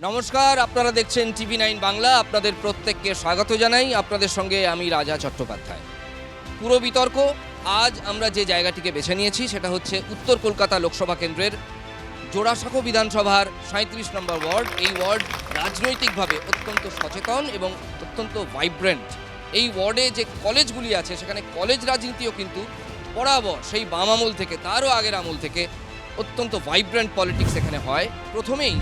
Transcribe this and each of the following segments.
নমস্কার, আপনারা দেখছেন TV9 বাংলা। আপনাদের প্রত্যেককে স্বাগত জানাই। আপনাদের সঙ্গে আমি রাজা চট্টোপাধ্যায়। পুরো বিতর্ক আজ আমরা যে জায়গাটিকে বেছে নিয়েছি সেটা হচ্ছে উত্তর কলকাতা লোকসভা কেন্দ্রের জোড়াসাঁকো বিধানসভার 37 নম্বর ওয়ার্ড। এই ওয়ার্ড রাজনৈতিকভাবে অত্যন্ত সচেতন এবং অত্যন্ত ভাইব্রেন্ট। এই ওয়ার্ডে যে কলেজগুলি আছে সেখানে কলেজ রাজনীতিও কিন্তু বরাবর সেই বাম আমল থেকে তারও আগের আমল থেকে অত্যন্ত ভাইব্রেন্ট পলিটিক্স এখানে হয়। প্রথমেই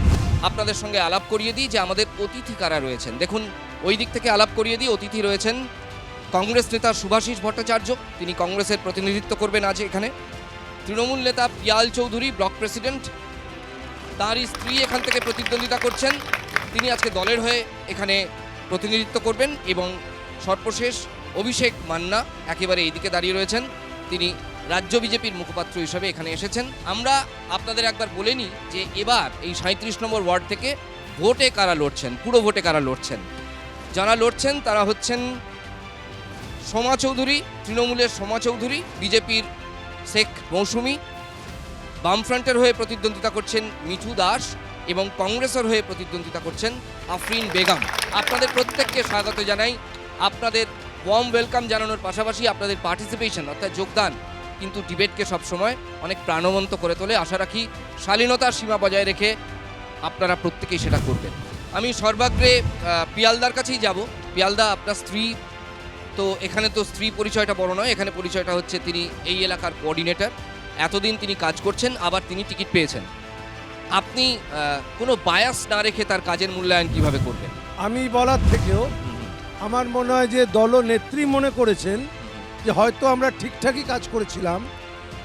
আপনাদের সঙ্গে আলাপ করিয়ে দিই যে আমাদের অতিথি কারা রয়েছেন। দেখুন, ওই দিক থেকে আলাপ করিয়ে দিই। অতিথি রয়েছেন কংগ্রেস নেতা শুভাশিস ভট্টাচার্য, তিনি কংগ্রেসের প্রতিনিধিত্ব করবেন আজ এখানে। তৃণমূল নেতা পিয়াল চৌধুরী, ব্লক প্রেসিডেন্ট, তাঁরই স্ত্রী এখান থেকে প্রতিদ্বন্দ্বিতা করছেন, তিনি আজকে দলের হয়ে এখানে প্রতিনিধিত্ব করবেন। এবং সর্বশেষ অভিষেক মান্না একেবারে এইদিকে দাঁড়িয়ে রয়েছেন, তিনি রাজ্য বিজেপির মুখপাত্র হিসাবে এখানে এসেছেন। আমরা আপনাদের একবার বলে নিই যে এবার এই 37 নম্বর ওয়ার্ড থেকে ভোটে কারা লড়ছেন, পুরো ভোটে কারা লড়ছেন। যারা লড়ছেন তারা হচ্ছেন সোমা চৌধুরী, তৃণমূলের সোমা চৌধুরী, বিজেপির শেখ মৌসুমী, বামফ্রন্টের হয়ে প্রতিদ্বন্দ্বিতা করছেন মিঠু দাস এবং কংগ্রেসের হয়ে প্রতিদ্বন্দ্বিতা করছেন আফরিন বেগম। আপনাদের প্রত্যেককে স্বাগত জানাই। আপনাদের ওয়ার্ম ওয়েলকাম জানানোর পাশাপাশি আপনাদের পার্টিসিপেশন অর্থাৎ যোগদান কিন্তু ডিবেটকে সবসময় অনেক প্রাণবন্ত করে তোলে। আশা রাখি শালীনতার সীমা বজায় রেখে আপনারা প্রত্যেকেই সেটা করবেন। আমি সর্বাগ্রে পিয়ালদার কাছেই যাব। পিয়ালদা, আপনার স্ত্রী তো এখানে, তো স্ত্রী পরিচয়টা বড় নয়, এখানে পরিচয়টা হচ্ছে তিনি এই এলাকার কোঅর্ডিনেটর, এতদিন তিনি কাজ করছেন, আবার তিনি টিকিট পেয়েছেন। আপনি কোনো বায়াস না রেখে তার কাজের মূল্যায়ন কিভাবে করবেন? আমি বলার থেকেও আমার মনে হয় যে দলনেত্রী মনে করেছেন যে হয়তো আমরা ঠিকঠাকই কাজ করেছিলাম,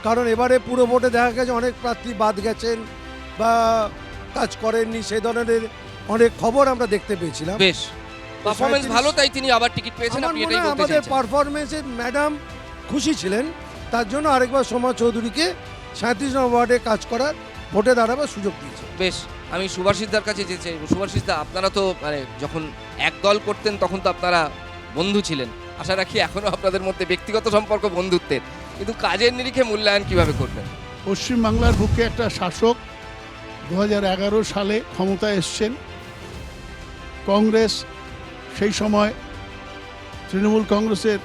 কারণ এবারে পুরো ভোটে দেখা গেছে অনেক প্রার্থী বাদ গেছেন বা কাজ করেননি, সেই ধরনের অনেক খবর আমরা দেখতে পেয়েছিলাম। বেশ, পারফরমেন্স ভালো তাই তিনি আবার টিকিট পেয়েছেন। আপনি এটাই বলতে আমাদের চাইছেন? পারফরমেন্সে ম্যাডাম খুশি ছিলেন, তার জন্য আরেকবার সোমা চৌধুরীকে 37 নম্বর ওয়ার্ডে কাজ করার, ভোটে দাঁড়াবার সুযোগ দিয়েছে। বেশ, আমি সুভাষিসদার কাছে যেতে চাই। সুভাষিসদা, আপনারা তো মানে যখন এক দল করতেন তখন তো আপনারা বন্ধু ছিলেন, আশা রাখি এখনও আপনাদের মধ্যে ব্যক্তিগত সম্পর্ক বন্ধুত্বের, কিন্তু কাজের নিরিখে মূল্যায়ন কিভাবে করবেন? পশ্চিমবাংলার বুকে একটা শাসক 2011 সালে ক্ষমতায় এসছেন। কংগ্রেস সেই সময় তৃণমূল কংগ্রেসের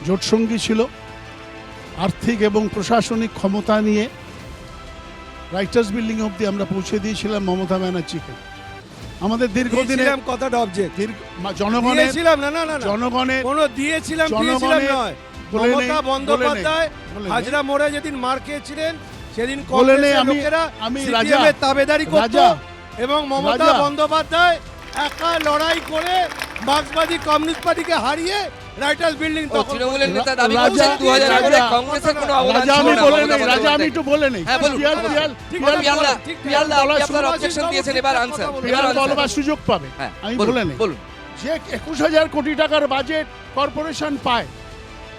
জোটসঙ্গী ছিল। আর্থিক এবং প্রশাসনিক ক্ষমতা নিয়ে রাইটার্স বিল্ডিং অবধি আমরা পৌঁছে দিয়েছিলাম মমতা ব্যানার্জিকে। আমাদের দীর্ঘদিনের কথাটা অবজেক্ট জনগণের মমতা বন্দ্যোপাধ্যায় হাজরা মোড়ে যেদিন মার খেয়েছিলেন সেদিন কংগ্রেসের লোকেরা সিপিএমের তাবেদারি করত এবং মমতা বন্দ্যোপাধ্যায় একা লড়াই করে মার্ক্সবাদী কমিউনিস্ট পার্টিকে হারিয়ে রাইটার্স বিল্ডিং তৃণমূলের নেতা দাবি করছেন 2011 কংগ্রেসের কোনো অবদান ছিল না। রাজা, আমি একটু বলে নেই। হ্যাঁ, বলুন। পিয়ালদা, আপনি আপনার অবজেকশন দিয়েছেন, এবার আনসার। পিয়াল বলবার সুযোগ পাবে। আমি বলে নেই। বলুন। যে 21,000 কোটি টাকার বাজেট কর্পোরেশন পায়,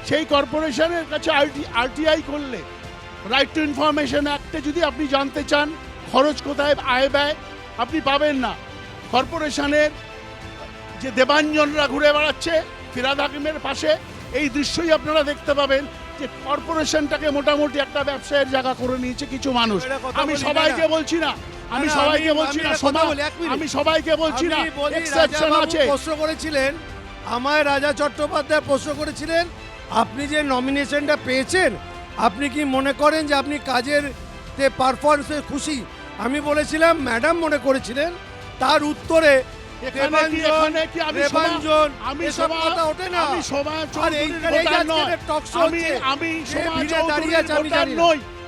সেই কর্পোরেশনের কাছে আরটিআই করলে, রাইট টু ইনফরমেশন অ্যাক্টে যদি আপনি জানতে চান খরচ কোথায়, আয় ব্যয়, আপনি পাবেন না। কর্পোরেশনের যে দেবাঞ্জনরা ঘুরে বেড়াচ্ছে ফিরাদ হাকিমের পাশে, এই দৃশ্যই আপনারা দেখতে পাবেন যে কর্পোরেশনটাকে মোটামুটি একটা ব্যবসায়ের জায়গা করে নিয়েছে কিছু মানুষ। আমি সবাইকে বলছি না, আমি সবাইকে বলছি না, এক্সেপশন আছে। প্রশ্ন করেছিলেন আমায়, রাজা চট্টোপাধ্যায় প্রশ্ন করেছিলেন, আপনি যে নমিনেশনটা পেয়েছেন আপনি কি মনে করেন যে আপনি কাজের পারফরমেন্সে খুশি? আমি বলেছিলাম ম্যাডাম মনে করেছিলেন। তার উত্তরে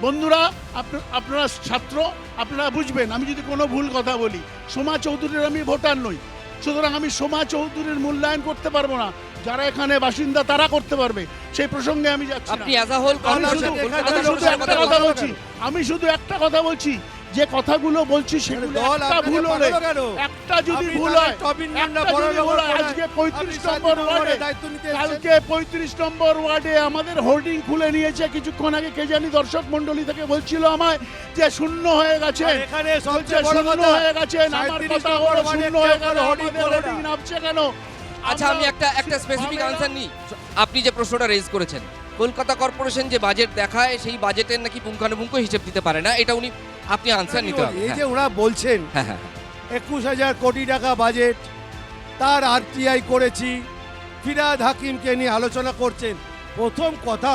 বন্ধুরা, আপনারা ছাত্র, আপনারা বুঝবেন আমি যদি কোনো ভুল কথা বলি। সোমা চৌধুরীর আমি ভোটার নই, সুতরাং আমি সোমা চৌধুরীর মূল্যায়ন করতে পারবো না। যারা এখানে বাসিন্দা তারা করতে পারবে, সেই প্রসঙ্গে আমি যাচ্ছি। আমি শুধু একটা কথা বলছি, যে কথাগুলো বলছি সেগুলো একটা ভুল হলে, একটা যদি ভুল হয়, আজকে 35 নম্বর ওয়ার্ডে, কালকে 35 নম্বর ওয়ার্ডে আমাদের হোর্ডিং খুলে নিয়েছে। কিছুক্ষণ আগে কে জানি দর্শক মন্ডলী থেকে বলছিল আমায় যে শূন্য হয়ে গেছে, শূন্য হয়ে গেছে। আমার কথা হলো শূন্য হয়ে গেল, হোর্ডিং নামছে কেন? আচ্ছা, আমি একটা স্পেসিফিক আনসার নিই। আপনি যে প্রশ্নটা রেজ করেছেন, কলকাতা কর্পোরেশন যে বাজেট দেখায় সেই বাজেটের নাকি পুঙ্খানুপুঙ্খ হিসেব দিতে পারে না, এটা আপনি আনসার নিতে হবে। এই যে ওরা বলছেন 21,000 কোটি টাকা বাজেট, তার আরটিআই করেছি, ফিরহাদ হাকিমকে নিয়ে আলোচনা করছেন। প্রথম কথা,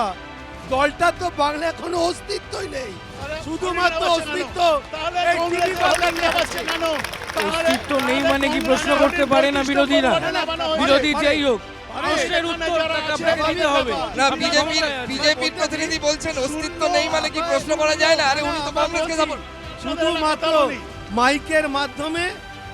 দলটার তো বাংলা এখনো অস্তিত্বই নেই, শুধুমাত্র অস্তিত্ব এই টিভি বাংলা নিয়ে আছে। অস্তিত্ব নেই মানে কি প্রশ্ন করতে পারে না বিরোধীরা? বিরোধী যেই হোক, প্রশ্নের উত্তর আপনাকে দিতে হবে। না, বিজেপির প্রতিনিধি বলছেন অস্তিত্ব নেই মানে কি প্রশ্ন করা যায় না? আরে উনি তো কংগ্রেসকে সাপোর্ট। শুধুমাত্র মাইকের মাধ্যমে,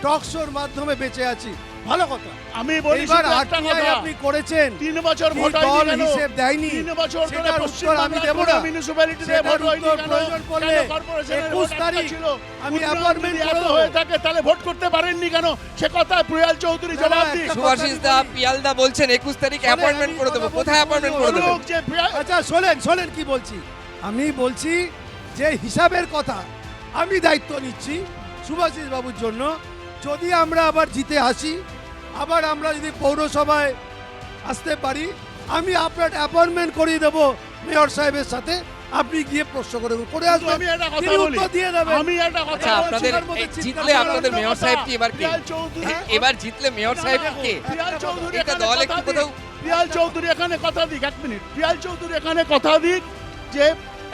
টক শোর মাধ্যমে বেঁচে আছি, ভালো কথা। আমি বলি এবার শুধু একটা আরটিআই কথা, আপনি করেছেন, 3 বছর কি ভোট দল হয়নি কেন? হিসেব দেয়নি, 3 বছর ধরে সেটার উত্তর আমি দেব না। মিউনিসিপ্যালিটিতে সেটার ভোট হয়নি উত্তর কেন? প্রয়োজন পড়লে কেন কর্পোরেশনের 21 ভোট একটা তারিখ ছিল? আমি উন্নয়ন অ্যাপয়েন্টমেন্ট যদি করে এত দেবো। হয়ে থাকে তাহলে ভোট করতে পারেননি কেন? সে কথা প্রিয়াল চৌধুরী না, জবাব না, দিক। একটা সুভাষিস দা, পিয়ালদা বলছেন 21 তারিখ অ্যাপয়েন্টমেন্ট করে দেবো। কোথায় অ্যাপয়েন্টমেন্ট করে দেবো? বলুক যে আচ্ছা শোনেন কি বলছি। আমি বলছি যে হিসাবের কথা, আমি দায়িত্ব নিচ্ছি সুভাষিস বাবুর জন্য। যদি আমরা আবার জিতে আসি, আবার আমরা যদি পৌরসভায় আসতে পারি, আমি আপনার অ্যাপয়েন্টমেন্ট করিয়ে দেবো মেয়র সাহেবের সাথে। আপনি গিয়ে প্রশ্ন করে আসবেন, আমি একটা কথা তিনি বলি। উত্তর দিয়ে দেবেন। আমি একটা কথা আচ্ছা, আপনাদের এই জিতলে আপনাদের মেয়র সাহেব কি এবার কে? প্রিয়াল চৌধুরী এবার জিতলে মেয়র সাহেব কে? প্রিয়াল চৌধুরী এটা এখানে দল কথা একটু দিক। কোথাও প্রিয়াল চৌধুরী এখানে কথা দিক, 1 মিনিট। প্রিয়াল চৌধুরী এখানে কথা দিক যে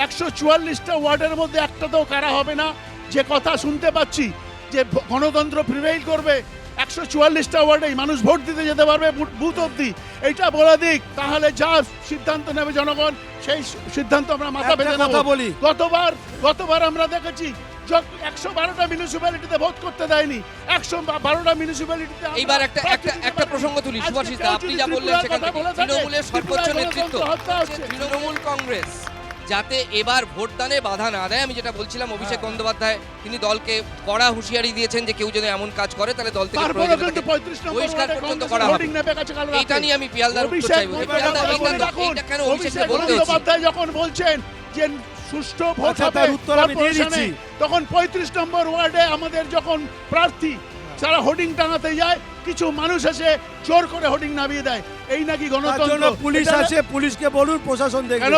144টা ওয়ার্ডের মধ্যে একটাতেও কারা হবে না। যে কথা শুনতে পাচ্ছি যে গণতন্ত্র প্রিভেইল করবে, 144টা ওয়ার্ডেই মানুষ ভোট দিতে যেতে পারবে বুথ অব্দি, এইটা বলে দিক। তাহলে যা সিদ্ধান্ত নেবে জনগণ, সেই সিদ্ধান্ত আমরা মাথা একটা পেতে কথা নেব। বলি। গতবার আমরা দেখেছি 112টা মিউনিসিপ্যালিটিতে ভোট করতে দেয়নি, 112টা মিউনিসিপ্যালিটিতে এইবার একটা প্রসঙ্গ তুলি। সুভাষিস দা, আপনি যা বললেন সেখান থেকে তৃণমূলের সর্বোচ্চ নেতৃত্ব তৃণমূল কংগ্রেস যাতে এবার ভোটদানে বাধা না দেয়। আমি যেটা বলছিলাম, অভিষেক বন্দ্যোপাধ্যায় তিনি দলকে কড়া হুঁশিয়ারি দিয়েছেন যে কেউ যদি এমন কাজ করে তাহলে দল থেকে তারপরে প্রয়োজনে কিন্তু তাকে 35 নম্বর বহিষ্কার ওয়ার্ডে পর্যন্ত কংগ্রেসের করা হবে। হোর্ডিং নেবে কাছে কাল রাতে। এইটা নিয়ে আমি পিয়ালদার উত্তর অভিষেক চাইবো। পিয়ালদা, এইটা কেন অভিষেককে বলতে হচ্ছে? বন্দ্যোপাধ্যায় যখন বলছেন যে সুষ্ঠু ভোট আচ্ছা, হবে তার উত্তর আমি দিয়ে কর্পোরেশনে, দিচ্ছি। তখন 35 নম্বর ওয়ার্ডে আমাদের যখন প্রার্থী যারা হোর্ডিং টাঙাতে যায়, কিছু মানুষ এসে জোর করে হোর্ডিং নামিয়ে দেয়। এই নাকি তার জন্য গণতন্ত্র? পুলিশ এটা- আছে, পুলিশকে বলুন, প্রশাসন দেখবে। কেন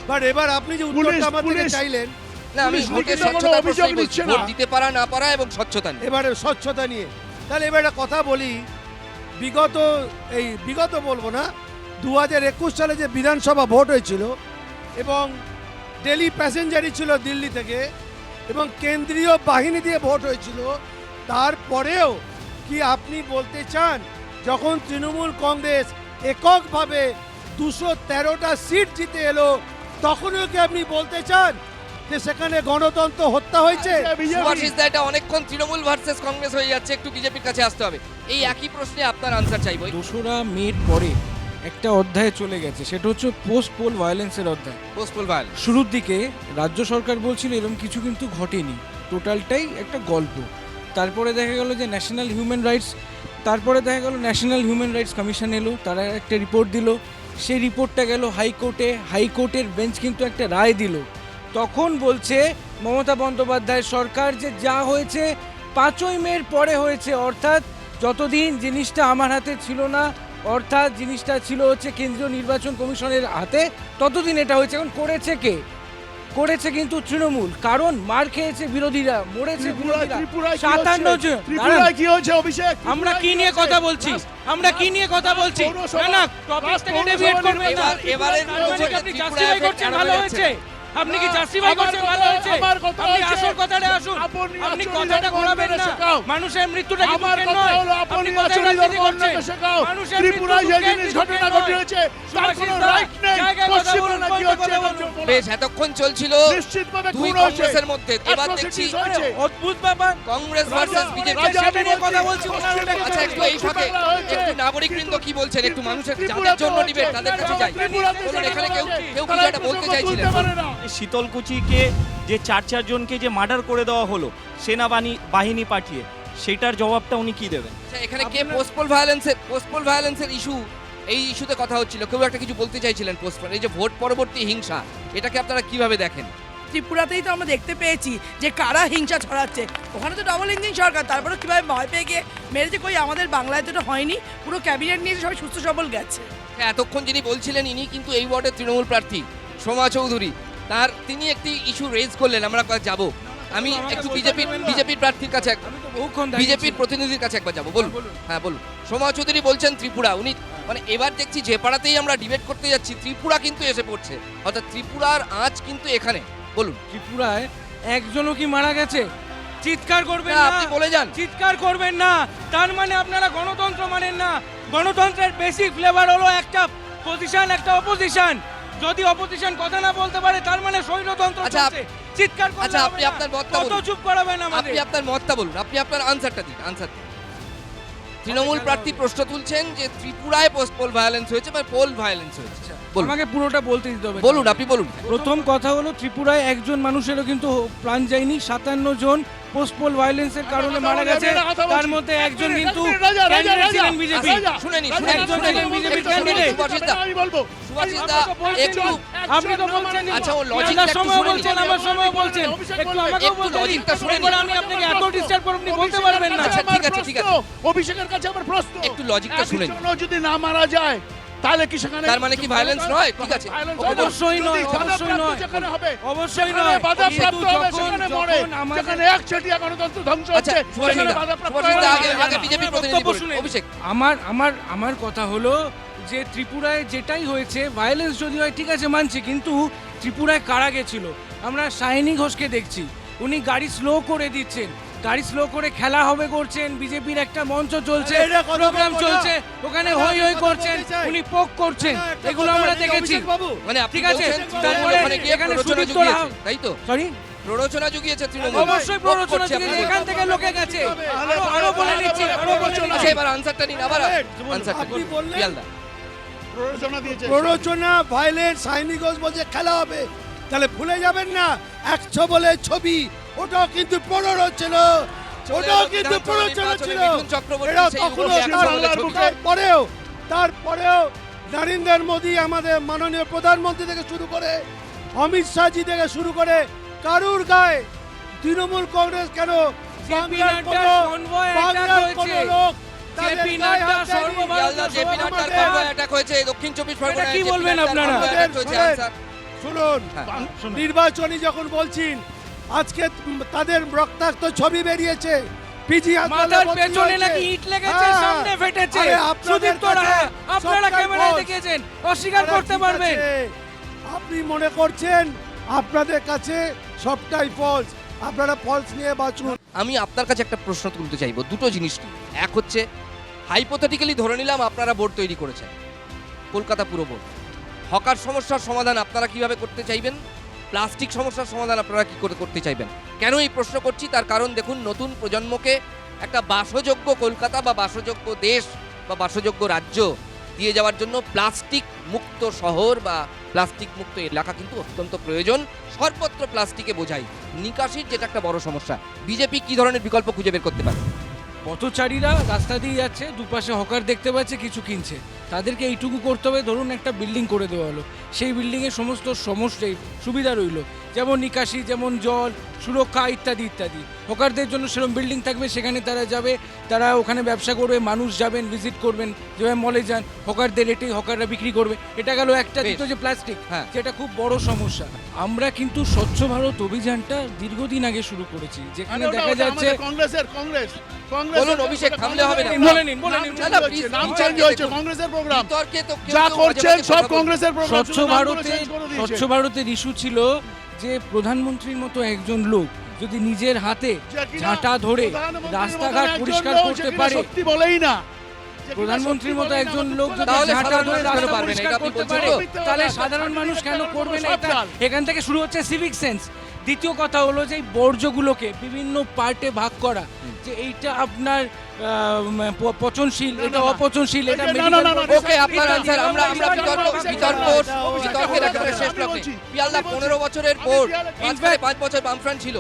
বাট এবার আপনি যে উত্তরটা আমার থেকে পুলিশ- চাইলেন, না, আমি পুলিশ ভোটের লিখিত কোনো স্বচ্ছতার অভিযোগ প্রশ্নই বলছি। নিচ্ছে না। ভোট দিতে পারা না পারা এবং স্বচ্ছতা নিয়ে। এবারে স্বচ্ছতা নিয়ে, তাহলে এবার একটা কথা বলি। বিগত বলবো না, 2021 সালে যে বিধানসভা ভোট হয়েছিল এবং ডেলি প্যাসেঞ্জারই ছিল দিল্লি থেকে এবং কেন্দ্রীয় বাহিনী দিয়ে ভোট হয়েছিল, তারপরেও কি আপনি বলতে চান যখন তৃণমূল কংগ্রেস এককভাবে 213টা সিট জিতে এলো, তখনও কি আপনি বলতে চান যে সেখানে গণতন্ত্র হত্যা হয়েছে? সুভাষিস দা, এটা অনেকক্ষণ তৃণমূল ভার্সেস কংগ্রেস হয়ে যাচ্ছে, একটু বিজেপির কাছে আসতে হবে। এই একই প্রশ্নে আপনার আনসার চাইবো। 2রা মের পরে একটা অধ্যায়ে চলে গেছে, সেটা হচ্ছে পোস্ট পোল ভায়োলেন্সের অধ্যায়। Post-poll violence. শুরুর দিকে রাজ্য সরকার বলছিল এরকম কিছু কিন্তু ঘটেনি, টোটালটাই একটা গল্প। তারপরে দেখা গেল যে ন্যাশনাল হিউম্যান রাইটস কমিশন এলো, তারা একটা রিপোর্ট দিল। সেই রিপোর্টটা গেল হাইকোর্টে, হাইকোর্টের বেঞ্চ কিন্তু একটা রায় দিল। তখন বলছে মমতা বন্দ্যোপাধ্যায় সরকার যে যা হয়েছে 5ই মের পরে হয়েছে, অর্থাৎ যতদিন জিনিসটা আমার হাতে ছিল না, অর্থাৎ জিনিসটা ছিল হচ্ছে কেন্দ্রীয় নির্বাচন কমিশনের হাতে, ততদিন এটা হয়েছে। এখন করেছে কে? করেছে কিন্তু তৃণমূল, কারণ মার খেয়েছে বিরোধীরা, মরেছে বিরোধীরা। 57 জন। ত্রিপুরায় কি হয়েছে অভিষেক? আমরা কি নিয়ে কথা বলছি? না টপিকটাকে ডেভিয়েট করবেন না। এবারের আপনি জাস্টিফাই করছেন ভালো হয়েছে, আপনি কি জাস্টিফাই করছেন ভালো হয়েছে? আপনি আসল কথাটা আসুন, আপনি কথাটা ঘোরাবেন না। মানুষের মৃত্যুটা কি আমার দুঃখের কথা নয়? হলো আপনি আপনি কোথায় আচরণ রাজনীতি ধর্ম করছেন? অন্যকে শেখাও। মানুষের ত্রিপুরায় যে মৃত্যু জিনিস দুঃখের ঘটনা নয়। ঘটেছে তার কোনো সুভাষিস দা, রাইট নেই। জায়গায় কথা পশ্চিমবঙ্গে বলুন, কি পয়েন্টে হচ্ছে কথা বলুন। বেশ, এতক্ষণ চলছিল নিশ্চিতভাবে দুই খুন হয়েছে, কংগ্রেসের মধ্যে। এবার দেখছি atrocities হয়েছে। অদ্ভুত ব্যাপার। Congress versus BJP. রাজা, সেটা নিয়ে আমি কথা বলছি, বলছি, ওনারা ওটাকে আচ্ছা, একটু এই ফাঁকে একটু নাগরিকবৃন্দ কি বলছেন, একটু মানুষের যাদের জন্য নিবে তাদের কাছে যাই। বলুন, এখানে কেউ কিছু একটা বলতে চাইছিলেন। শীতলকুচিকে যে 4 জনকে যে মার্ডার করে দেওয়া হলো বাহিনী পাঠিয়ে, সেটার জবাবটা উনি কি দেবেন? আচ্ছা, এখানে কে পোস্টপোল ভায়োলেন্সের ইস্যু, এই ইস্যুতে কথা হচ্ছিল, কেউ একটা কিছু বলতে চাইছিলেন। পোস্টপোল, এই যে ভোট পরবর্তী হিংসা, এটাকে আপনারা কিভাবে দেখেন? ত্রিপুরাতেই তো আমরা দেখতে পেয়েছি যে কারা হিংসা ছড়াচ্ছে। ওখানে তো ডবল ইঞ্জিন সরকার, তারপরে কিভাবে ভয় পেয়ে গিয়ে মেরেছে। কই আমাদের বাংলায় তো এটা হয়নি, পুরো ক্যাবিনেট নিয়ে সবাই সুস্থ সবল গেছে। হ্যাঁ, এতক্ষণ যিনি বলছিলেন ইনি কিন্তু এই ওয়ার্ডের তৃণমূল প্রার্থী সোমা চৌধুরী। তিনি একটি ইস্যু রেজ করলেন, আমরা যাব। আমি আমাকে একটু বলতে দেবেন না। বিজেপির প্রার্থীর কাছে আমি তো বহুক্ষণ দাঁড়িয়েছি। বিজেপির প্রতিনিধির কাছে একবার যাবো, বলুন। বলুন। হ্যাঁ বলুন। সোমা চৌধুরী বলছেন ত্রিপুরা, উনি মানে এবার দেখছি যে পাড়াতেই আমরা ডিবেট করতে যাচ্ছি ত্রিপুরা কিন্তু এসে পড়ছে, অর্থাৎ ত্রিপুরার আঁচ কিন্তু এখানে। বলুন। ত্রিপুরায় একজনও কি মারা গেছে? চিৎকার করবেন না, না, আপনি বলে যান। চিৎকার করবেন না। তার মানে আপনারা গণতন্ত্র মানেন না। গণতন্ত্রের বেসিক ফ্লেভার হলো একটা পজিশন, একটা অপোজিশন। যদি অপোজিশন কথা না বলতে পারে তার মানে স্বৈরতন্ত্র আচ্ছা, চলছে। চিৎকার করলে আচ্ছা, হবে আপনি না। আপনার মতটা কত বলুন। চুপ করাবেন আমাদের? আপনি আপনার মতটা বলুন, আপনি আপনার আনসারটা দিন, আনসার দিন। তৃণমূল প্রার্থী প্রশ্ন তুলছেন যে ত্রিপুরায় পোল ভায়োলেন্স হয়েছে বা পোল ভায়োলেন্স হয়েছে। বলুন, আমাকে পুরোটা বলতে দিতে হবে। বলুন, আপনি বলুন। প্রথম কথা হলো ত্রিপুরায় একজন মানুষেরও কিন্তু প্রাণ যায়নি, 57 জন পোস্ট পোল ভায়োলেন্সের কারণে মারা গেছে। তার মধ্যে একজন কিন্তু ক্যান্ডিডেট ছিলেন বিজেপি। শুনেনি, একজন ছিলেন বিজেপি ক্যান্ডিডেট। সুভাষিস দা, সুভাষিস দা, একটু আপনি তো বলছেন আচ্ছা, ও লজিকটা একটু সময় শুনে নিন। বলছেন, আমার সময় বলছেন, একটু আমাকেও একটু বলতে দিন। লজিকটা শুনে নিন। এবার আমি আপনাকে এত ডিস্টার্ব করব আপনি বলতে পারবেন না। আচ্ছা, ঠিক আছে, ঠিক আছে। অভিষেকের কাছে আমার প্রশ্ন, একটু লজিকটা শুনে নিন। একজনও যদি না মারা যায় তাহলে কি সেখানে তার মানে কি violence নয়? ঠিক আছে। অবশ্যই নয়, যদি অবশ্যই নয়। যেখানে হবে অবশ্যই যেখানে নয়। বাধাপ্রাপ্ত কিন্তু হবে যখন- সেখানে যখন মরে, আমাদের- যেখানে একচেটিয়া গণতন্ত্র ধ্বংস আচ্ছা, হচ্ছে সুভাষিস সেখানে দা, বাধাপ্রাপ্ত সুভাষিস দা, হবে আগে বিজেপি প্রতিনিধি বক্তব্য বলুন। শুনে। অভিষেক। আমার কথা হলো যে ত্রিপুরায় যেটাই হয়েছে ভায়োলেন্স যদি হয় ঠিক আছে মানছি, কিন্তু ত্রিপুরায় কারা গেছিল? আমরা শাইনি ঘোষকে দেখছি, উনি গাড়ি স্লো করে দিচ্ছেন, গাড়ি স্লো করে খেলা হবে করছেন, বিজেপির একটা মঞ্চ চলছে, আরে এটা কথা প্রোগ্রাম বলবো না। চলছে, ওখানে হই হই কথা করছেন, বলতে চাই। উনি পোক করছেন, এগুলো আমরা দেখেছি। মানে আপনি ঠিক আছে, বলছেন তৃণমূল তারপরে ওখানে গিয়ে এখানে প্ররোচনা সুদীপ্ত জুগিয়েছে, রাও- তাই তো? সরি, প্ররোচনা জুগিয়েছে তৃণমূল। অবশ্যই ভোগ প্ররোচনা করছে থেকে আপনাদের। এখান থেকে লোকে গেছে। আরো বলে নিচ্ছি, আরো বলে আচ্ছা, নিচ্ছি। এবার আনসারটা নিন, আবার আনসারটা আপনি বললেন- পিয়ালদা। প্ররোচনা দিয়েছে প্ররোচনা ভাইলেন্স সাইনি ঘোষ বলছে খেলা হবে, তাহলে ভুলে যাবেন না 100 বলে ছবি, ওটাও কিন্তু প্ররোচনা, ওটাও কিন্তু প্ররোচনা ছিল। মিঠুন চক্রবর্তী এরা সেই তখনও উপরে 100 বলে ছবি। তারপরেও নরেন্দ্র মোদী আমাদের মাননীয় প্রধানমন্ত্রী থেকে শুরু করে অমিত শাহজি থেকে শুরু করে কারুর গায়ে তৃণমূল কংগ্রেস কেন বাংলার নাড্ডার কোনো- convoy attack বাংলার হয়েছে। কোনো লোক তাদের জেপি গায়ে নাড্ডা হাত দেয়নি। সর্বভারতীয় পিয়ালদা, জেপি নাড্ডার আমাদের- কনভয় অ্যাটাক হয়েছে দক্ষিণ 24 পরগনায়। এটা কি জেপি বলবেন নাড্ডার আপনারা? convoy attack হয়েছে, শোনেন, আনসার। শুনুন, হ্যাঁ। নির্বাচনী যখন বলছেন আজকে তাদের রক্তাক্ত ছবি বেরিয়েছে, পিজি মাথার পেছনে নাকি ইট লেগেছে, সামনে ফেটেছে। সুদীপ্ত রায়, আপনারা ক্যামেরায় দেখিয়েছেন, অস্বীকার করতে পারবেন? আপনি মনে করছেন আপনাদের কাছে সবটাই ফলস, আপনারা ফলস নিয়ে বাঁচুন। আমি আপনার কাছে একটা প্রশ্ন তুলতে চাইবো, দুটো জিনিস নিয়ে। এক হচ্ছে হাইপোথেটিক্যালি ধরে নিলাম আপনারা বোর্ড তৈরি করেছেন, কলকাতা পুরো বোর্ড। হকার সমস্যার সমাধান আপনারা কিভাবে করতে চাইবেন? প্লাস্টিক সমস্যার সমাধান আপনারা কি করে করতে চাইবেন? কেন এই প্রশ্ন করছি তার কারণ দেখুন, নতুন প্রজন্মকে একটা বাসযোগ্য কলকাতা বা বাসযোগ্য দেশ বা বাসযোগ্য রাজ্য দিয়ে যাওয়ার জন্য প্লাস্টিক মুক্ত শহর বা প্লাস্টিক মুক্ত এলাকা কিন্তু অত্যন্ত প্রয়োজন। সর্বত্র প্লাস্টিকে বোঝাই, নিকাশির যেটা একটা বড় সমস্যা। বিজেপি কি ধরনের বিকল্প খুঁজে বের করতে পারে? পথচারীরা রাস্তা দিয়ে যাচ্ছে, দুপাশে হকার দেখতে পাচ্ছে, কিছু কিনছে, তাদেরকে এইটুকু করতে হবে। ধরুন একটা বিল্ডিং করে দেওয়া হলো, সেই বিল্ডিংয়ে সমস্ত সুবিধা রইল, যেমন নিকাশি, যেমন জল, সুরক্ষা ইত্যাদি ইত্যাদি। হকারদের জন্য সেরকম বিল্ডিং থাকবে, সেখানে তারা যাবে, তারা ওখানে ব্যবসা করবে, মানুষ যাবেন, ভিজিট করবেন, যেভাবে মলে যান, হকারদের রেটেই হকাররা বিক্রি করবে। এটা গেল একটা। বেশ। দ্বিতীয় যে প্লাস্টিক, হ্যাঁ। যেটা খুব বড় সমস্যা। আমরা কিন্তু স্বচ্ছ ভারত অভিযানটা দীর্ঘদিন আগে শুরু করেছি, যেখানে দেখা যাচ্ছে কংগ্রেসের বলুন, অভিষেক, থামলে হবে না। বলে নিন, বলে নিন। না, না, please, নাম বিতর্কে চেঞ্জ হয়েছে, দেখুন। কংগ্রেসের প্রোগ্রাম বিতর্কে তো কেউ যা কেউ করছেন মাঝে মাঝে সব কথা বলছে। কংগ্রেসের প্রোগ্রাম, স্বচ্ছ স্বচ্ছ ভারতের ইস্যু ছিল যে প্রধানমন্ত্রীর মতো একজন লোক যদি নিজের হাতে ঝাঁটা ধরে রাস্তাঘাট পরিষ্কার করতে পারে, সত্যি বলেই না, প্রধানমন্ত্রীর মতো একজন লোক যদি তাহলে ঝাঁটা সাধারণ ধরে মানুষ কেন রাস্তা পারবে না? পরিষ্কার এটা আপনি করতে বলছেন পারে, তো? তাহলে সাধারণ মানুষ কেন করবে না? এটা এখান থেকে শুরু হচ্ছে সিভিক সেন্স। দ্বিতীয় কথা হলো যে এই বর্জ্যগুলোকে বিভিন্ন পার্টে ভাগ করা, যে এইটা আপনার পচনশীল, এটা অপচনশীল, এটা ওকে, আপনার আনসার। আমরা বিতর্কের একেবারে শেষ লগ্নে। পিয়ালদা 15 বছরের বোর্ড, মাঝখানে 5 বছর বামফ্রন্ট ছিল।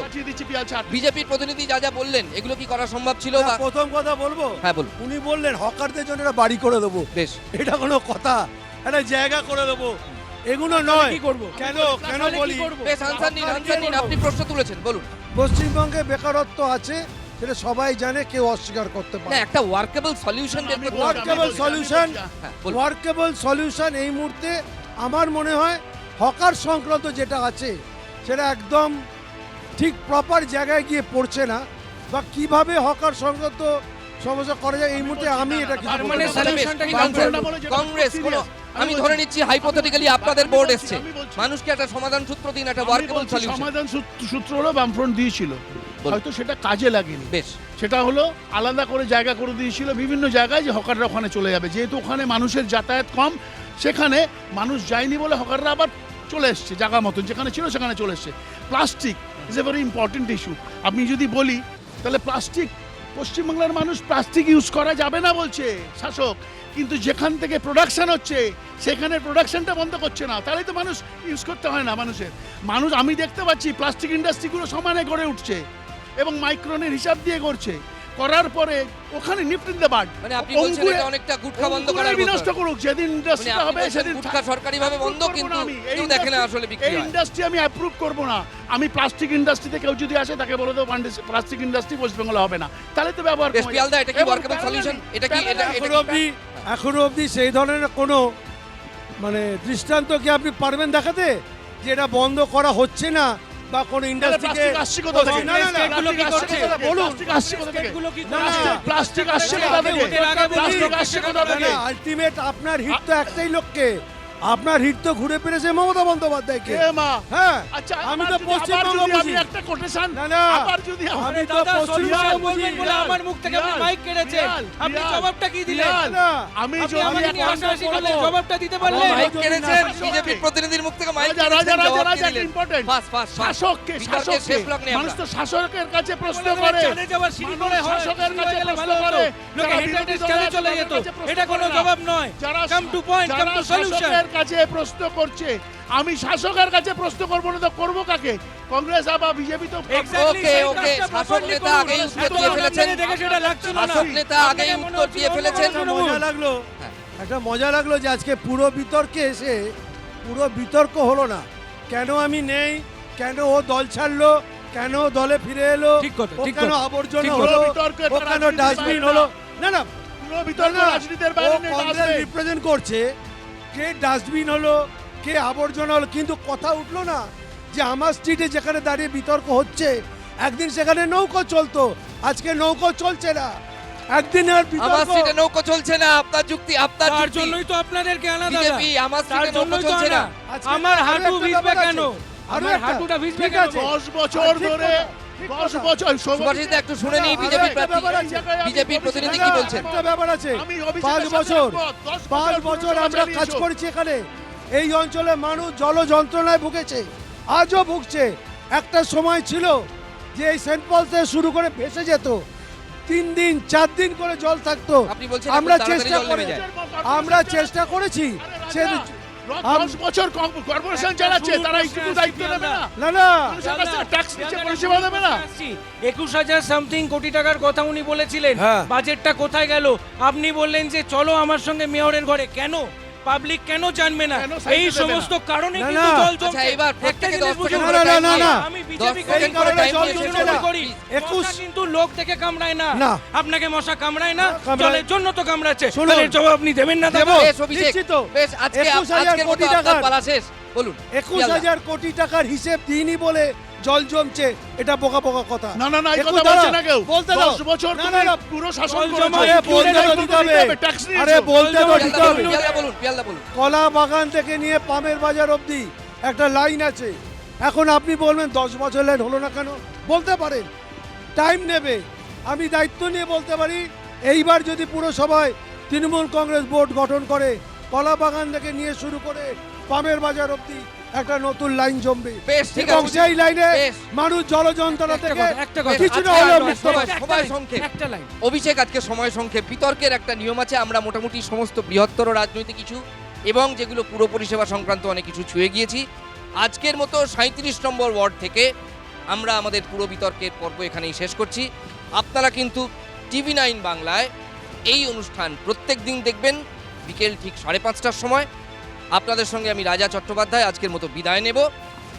বিজেপির প্রতিনিধি যা যা বললেন, এগুলো কি করা সম্ভব ছিল? বা প্রথম কথা বলবো, হ্যাঁ বলুন। উনি বললেন হকারদের জন্য একটা বাড়ি করে দেবো, বেশ, এটা কোনো কথা? একটা জায়গা করে দেবো, এগুলো নয়। কি করবো? কেন কেন বলি, বেশ, আনসার নিন, আনসার নিন। আপনি প্রশ্ন তুলেছেন, বলুন। পশ্চিমবঙ্গে বেকারত্ব আছে, সেটা সবাই জানে, কেউ অস্বীকার করতে না, পারে। একটা ওয়ার্কেবল সলিউশন বের করতে হবে। ওয়ার্কেবল সলিউশন, হ্যাঁ, বলুন। ওয়ার্কেবল সলিউশন এই মুহূর্তে আমার মনে হয় হকার সংক্রান্ত যেটা আছে সেটা একদম ঠিক প্রপার জায়গায় গিয়ে পড়ছে না, বা কিভাবে হকার সংগত সমস্যা করা যায় এই মুহূর্তে আমি এটা কিছু তার বলতে মানে পারবো না। solutionটা কি কংগ্রেস- জানতে কংগ্রেস কোনো আমি ধরে নিচ্ছি হাইপোথেটিক্যালি আপনাদের বোর্ড এসছে, মানুষকে একটা সমাধান সূত্র দিন, একটা ওয়ার্কেবল সলিউশন। সমাধান সূত্র হলো বামফ্রন্ট দিয়েছিল, হয়তো সেটা কাজে লাগেনি। বেশ, সেটা হলো আলাদা করে জায়গা করে দিয়েছিল বিভিন্ন জায়গায়, যে হকাররা ওখানে চলে যাবে, যেহেতু ওখানে মানুষের যাতায়াত কম, সেখানে মানুষ যায়নি বলে হকাররা আবার চলে এসছে জায়গা মতন, যেখানে ছিল সেখানে চলে এসছে। Plastic is a very important issue. আমি যদি বলি তাহলে প্লাস্টিক, পশ্চিমবাংলার মানুষ প্লাস্টিক ইউজ করা যাবে না বলছে শাসক, কিন্তু যেখান থেকে প্রোডাকশন হচ্ছে সেখানে প্রোডাকশনটা বন্ধ করছে না, তাহলে তো মানুষ ইউজ করতে হয় না মানুষ। আমি দেখতে পাচ্ছি প্লাস্টিক ইন্ডাস্ট্রিগুলো সমানে গড়ে উঠছে এবং মাইক্রনের হিসাব দিয়ে করছে, করার পরে ওখানে নিফট ইন দ্য বার্ড, মানে আপনি বলছেন এটা অনেকটা গুটখা বন্ধ করার মতো। বিনষ্ট করুক, যেদিন মানে ইন্ডাস্ট্রিটা আপনি হবে বলছেন সেদিন গুটখা সরকারিভাবে বন্ধ, approve কিন্তু করবো না আমি। কেউ দেখে না আসলে বিক্রি এই হয়। ইন্ডাস্ট্রি আমি অ্যাপ্রুভ করব না। আমি প্লাস্টিক ইন্ডাস্ট্রিতে কেউ যদি আসে তাকে বলে দেবো প্লাস্টিক ইন্ডাস্ট্রি ওয়েস্ট বেঙ্গলে হবে না, তাহলে তো ব্যবহার বেশ, কমে পিয়ালদা, যাবে। এটা কি এবং ওয়ার্কেবল সলিউশন? এটা কি এটা এখনো অবধি সেই ধরনের কোনো মানে দৃষ্টান্ত কি আপনি পারবেন দেখাতে যে এটা বন্ধ করা হচ্ছে না, বা কোনো ইন্ডাস্ট্রিকে প্লাস্টিক আসছে কোথা থেকে? না, না, না, এগুলো কি প্লাস্টিক করছে? আসছে কোথা থেকে? বলুন। প্লাস্টিক আসছে কোথা থেকে? এগুলো কি না, না, করছে? প্লাস্টিক আসছে কোথা থেকে? ওদের আগে বলি, প্লাস্টিক আসছে কোথা থেকে? আলটিমেট আপনার হিট তো একটাই লোককে, আপনার হিট তো ঘুরে ফিরেছে মমতা বন্দ্যোপাধ্যায়কে। এ মা, হ্যাঁ, আচ্ছা আমি আবার তো যদি- পশ্চিমবঙ্গ আবার যদি বুঝি। আমি একটা কোটেশন, না, না, আবার যদি আমি তো দাদা, পশ্চিমবঙ্গ solution বুঝি। বলবেন বলে আমার মুখ থেকে আপনি মাইক কেড়েছেন। আপনি জবাবটা কি দিলেন? না, আমি আপনি যদি আমাকে নিয়ে হাসাহাসি করলেন, জবাবটা দিতে পারলেন? আমার মাইক যদি কেড়েছেন, না- বিজেপি প্রতিনিধির মুখ থেকে মাইক রাজা, কেড়েছেন, রাজা, জবাব রাজা, কি দিলেন? important. ফাস, ফাস, ফাস। শাসককে বিতর্কের শেষ ব্লক নেই মানুষ আমরা। তো শাসকের কাছে প্রশ্ন বলে করে, চালে যাওয়ার সিঁড়ি করে হয়, শাসকের সিঁড়ি কাছে হয়ে গেলে প্রশ্ন ভালো হতো। করে, লোকে যারা হেঁটে হেঁটে বিরোধী চালে দলের চলে তাদের যেত। কাছে প্রশ্ন এটা কোনো করে না। জবাব নয়। যারা Come to point, come যারা to solution. শাসকের কাছে প্রশ্ন করছে, আমি শাসকের কাছে প্রশ্ন করবো না তো করবো কাকে? কংগ্রেস আবার বিজেপি তো Exactly, ওকে, সেই ওকে, কাজটা শাসক properly নেতা করুন। আগেই উত্তর এত দিয়ে আপনাদের ফেলেছেন। দেখে সেটা লাগছিল না। শাসক নেতা আগেই আপনাকে মনে উত্তর হচ্ছে দিয়ে অন্য ফেলেছেন। কোনো একটা তৃণমূল। মজা লাগলো, হ্যাঁ। একটা মজা লাগলো যে আজকে পুরো বিতর্কে এসে পুরো বিতর্ক হলো না, কেন আমি নেই, কেন ও দল ছাড়লো, কেন ও দলে ফিরে এলো, ঠিক কথা, ও ঠিক কেন কথা। আবর্জনা ঠিক হলো, কথা। বিতর্ক ও একটা কেন রাজনীতির ডাস্টবিন বাইরে হলো, না। না না পুরো বিতর্ক না, রাজনীতির ও বাইরে নেই, কংগ্রেস ডাস্টবিন। রিপ্রেজেন্ট করছে, কে ডাস্টবিন হলো, কে আবর্জনা হলো, কিন্তু কথা উঠলো না যে আমার স্ট্রিটে যেখানে দাঁড়িয়ে বিতর্ক হচ্ছে, একদিন সেখানে নৌকো চলতো, আজকে নৌকো চলছে না, একদিন আর আমার বিতর্ক সিটে নৌকো চলছে না, আপনার যুক্তি, আপনার তার যুক্তি। জন্যই তো আপনাদেরকে আনা দাদা। বিজেপি আমার তার সিটে নৌকো জন্যই তো চলছে না। আনা। আজকে আমার আরো হাঁটু একটা ভিজবে ব্যাপার কেন? আছে। আরো আমার একটা। হাঁটুটা ভিজবে ঠিক কেন? আছে। 10 বছর ঠিক ধরে কথা, ঠিক 10 কথা। বছর সুভাষিত একটু শুনে নিই আরো বিজেপি একটা ব্যাপার আছে। বিজেপির প্রতিনিধি না, কি না, বলছেন? একটা ব্যাপার আছে, আমি অভিষেকের 5 সাথে বছর একমত। 10 5 বছর বছর আমরা চালিয়েছো। কাজ করেছি এখানে, এই অঞ্চলে মানুষ জল যন্ত্রণায় ভুগেছে, আজও ভুগছে। একটা সময় ছিল যে এই সেন্ট পল থেকে শুরু করে ভেসে যেত, 3 দিন 4 দিন করে জল থাকতো। আপনি বলছেন আমরা এখন তাড়াতাড়ি চেষ্টা জল নেমে যায়। আমরা চেষ্টা করেছি, সে 10 বছর কর্পোরেশন চালাচ্ছে, তারা একটু দায়িত্ব নেবে না? না না মানুষের কাছ থেকে ট্যাক্স নিচ্ছে, পরিষেবা দেবে না? 21,000 সামথিং কোটি টাকার কথা উনি বলেছিলেন। হ্যাঁ। বাজেটটা কোথায় গেল? আপনি বললেন যে চলো আমার সঙ্গে মেয়রের ঘরে। কেন? পাবলিক কেন জানবে না? কেন সাইড এই দেবে না? সমস্ত কারণে না, কিন্তু না। জল আচ্ছা, জমছে। এবার একটা প্রত্যেকে জিনিস 10 বুঝুন, সেকেন্ড না, করে না, time না, না। নিয়ে- আমি 10 বিজেপি সেকেন্ড করে কারণে time জল নিয়ে শেষ জমছে করুন। না। করি। 21 মশা কিন্তু লোক থেকে কামড়ায় না। না। আপনাকে মশা কামড়ায় না, কামড়ায়। জলের জন্য তো কামড়াচ্ছে। শুনুন। তাহলে এর জবাব আপনি দেবেন না দাদা? দেবো। বেশ, অভিষেক, দিচ্ছি তো। বেশ, আজকে 21,000 আজকের মতো কোটি আপনার টাকার। পালা শেষ। বলুন। 21,000 কোটি টাকার হিসেব দিইনি বলে জল জমছে, এটা বোকা বোকা কথা। না না না, এই 21 কথা বলছে না কেউ। বলতে দাও। 10 বছর না, তুমি না, না। পুরো শাসন জল করেছো। জমা, আরে বলতে তো দায়িত্ব দিতে হবে। ট্যাক্স নিয়েছো। আরে বলতে তো জল দিতে জমা, হবে। পিয়ালদা বলুন। কলা বাগান থেকে নিয়ে পামের বাজার অবধি একটা লাইন আছে, এখন আপনি বলবেন 10 বছর লাইন হলো না কেন? বলতে পারেন, টাইম নেবে। আমি দায়িত্ব নিয়ে বলতে পারি, এইবার যদি পুরসভায় তৃণমূল কংগ্রেস বোর্ড গঠন করে, কলা বাগান থেকে নিয়ে শুরু করে পামের বাজার অবধি একটা নতুন লাইন জমবে, বেশ, ঠিক এবং আছে। সেই লাইনে বেশ। মানুষ জলযন্ত্রণা একটা থেকে কথা, একটা কথা। কিছুটা আজকে হলেও আর মুক্ত সময়- হবে। সময় সংক্ষেপ। একটা লাইন। অভিষেক, আজকে সময় সংক্ষেপ। বিতর্কের একটা নিয়ম আছে, আমরা মোটামুটি সমস্ত বৃহত্তর রাজনৈতিক কিছু এবং যেগুলো পুরো পরিষেবা সংক্রান্ত অনেক কিছু ছুঁয়ে গিয়েছি। আজকের মতো 37 নম্বর ওয়ার্ড থেকে আমরা আমাদের পুরো বিতর্কের পর্ব এখানেই শেষ করছি। আপনারা কিন্তু TV9 বাংলায় এই অনুষ্ঠান প্রত্যেক দিন দেখবেন বিকেল ঠিক 5:30টার সময়। আপনাদের সঙ্গে আমি রাজা চট্টোপাধ্যায় আজকের মতো বিদায় নেব।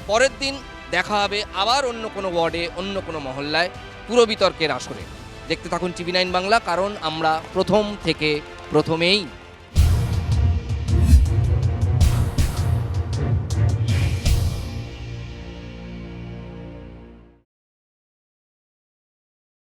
পরের দিন দেখা হবে আবার অন্য কোনো ওয়ার্ডে, অন্য কোনো মহল্লায়, পুরো বিতর্কের আসরে। দেখতে থাকুন TV9 বাংলা, কারণ আমরা প্রথম থেকে প্রথমেই